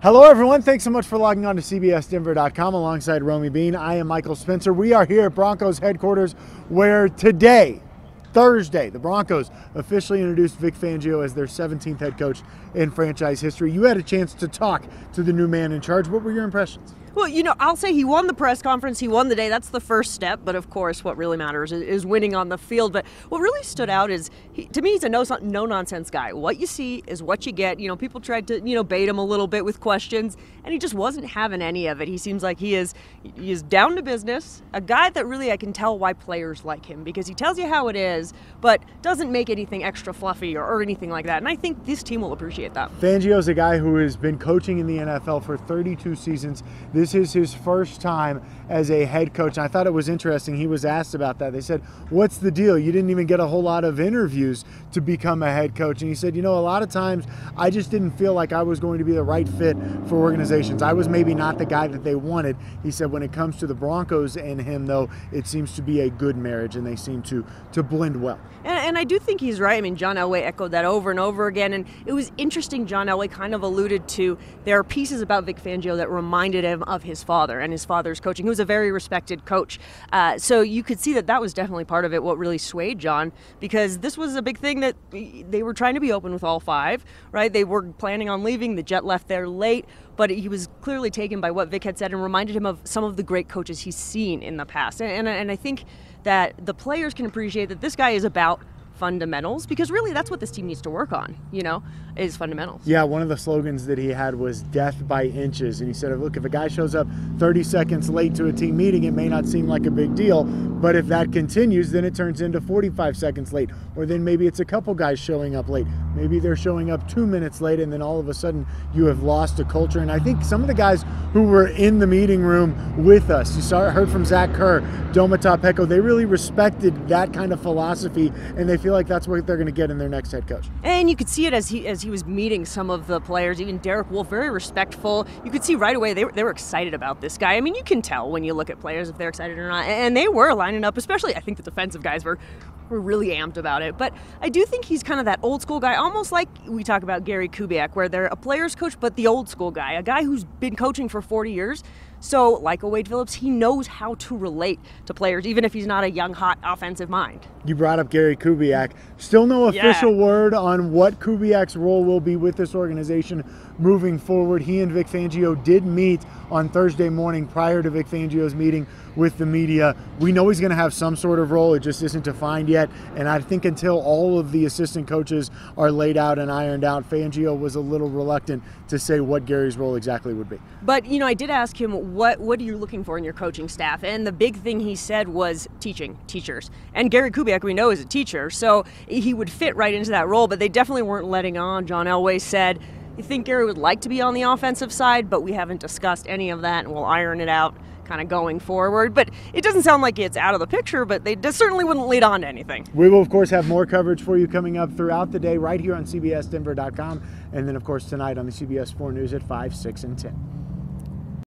Hello everyone, thanks so much for logging on to CBSDenver.com alongside Romy Bean. I am Michael Spencer. We are here at Broncos headquarters where today, Thursday, the Broncos officially introduced Vic Fangio as their 17th head coach in franchise history. You had a chance to talk to the new man in charge. What were your impressions? Well, I'll say he won the press conference. He won the day. That's the first step. But, of course, what really matters is winning on the field. But what really stood out is, to me, he's a no-nonsense guy. What you see is what you get. People tried to, bait him a little bit with questions, and he just wasn't having any of it. He seems like he is down to business, a guy that really I can tell why players like him, because he tells you how it is, but doesn't make anything extra fluffy or anything like that. And I think this team will appreciate that. Fangio's a guy who has been coaching in the NFL for 32 seasons. This is his first time as a head coach. And I thought it was interesting. He was asked about that. They said, what's the deal? You didn't even get a whole lot of interviews to become a head coach. And he said, a lot of times I just didn't feel like I was going to be the right fit for organizations. I was maybe not the guy that they wanted. He said when it comes to the Broncos and him, though, it seems to be a good marriage and they seem to blend well. And I do think he's right. I mean, John Elway echoed that over and over again. And it was interesting, John Elway kind of alluded to there are pieces about Vic Fangio that reminded him of his father and his father's coaching. He was a very respected coach. So you could see that was definitely part of it, what really swayed John, because this was a big thing that they were trying to be open with all five, right? They were planning on leaving. The jet left there late, but he was clearly taken by what Vic had said and reminded him of some of the great coaches he's seen in the past. And I think that the players can appreciate that this guy is about fundamentals, because really that's what this team needs to work on, is fundamentals. Yeah, one of the slogans that he had was death by inches. And he said, look, if a guy shows up 30 seconds late to a team meeting, it may not seem like a big deal. But if that continues, then it turns into 45 seconds late. Or then maybe it's a couple guys showing up late. Maybe they're showing up 2 minutes late, and then all of a sudden you have lost a culture. And I think some of the guys who were in the meeting room with us, heard from Zach Kerr, Domata Peko, they really respected that kind of philosophy, and they feel like that's what they're going to get in their next head coach. And you could see it as he was meeting some of the players, even Derek Wolfe, very respectful. You could see right away they were excited about this guy. I mean, you can tell when you look at players if they're excited or not, and they were lining up, especially I think the defensive guys were really amped about it. But I do think he's kind of that old school guy, almost like we talk about Gary Kubiak, where they're a player's coach, but the old school guy, a guy who's been coaching for 40 years. So, like a Wade Phillips, he knows how to relate to players, even if he's not a young, hot offensive mind. You brought up Gary Kubiak. Still no official word on what Kubiak's role will be with this organization moving forward. He and Vic Fangio did meet on Thursday morning prior to Vic Fangio's meeting with the media. We know he's going to have some sort of role. It just isn't defined yet. And I think until all of the assistant coaches are laid out and ironed out, Fangio was a little reluctant to say what Gary's role exactly would be. But, I did ask him, what are you looking for in your coaching staff? And the big thing he said was teachers. And Gary Kubiak, we know, is a teacher, so he would fit right into that role, but they definitely weren't letting on. John Elway said, I think Gary would like to be on the offensive side, but we haven't discussed any of that, and we'll iron it out kind of going forward. But it doesn't sound like it's out of the picture, but they certainly wouldn't lead on to anything. We will, of course, have more coverage for you coming up throughout the day right here on CBSDenver.com, and then, of course, tonight on the CBS 4 News at 5, 6, and 10.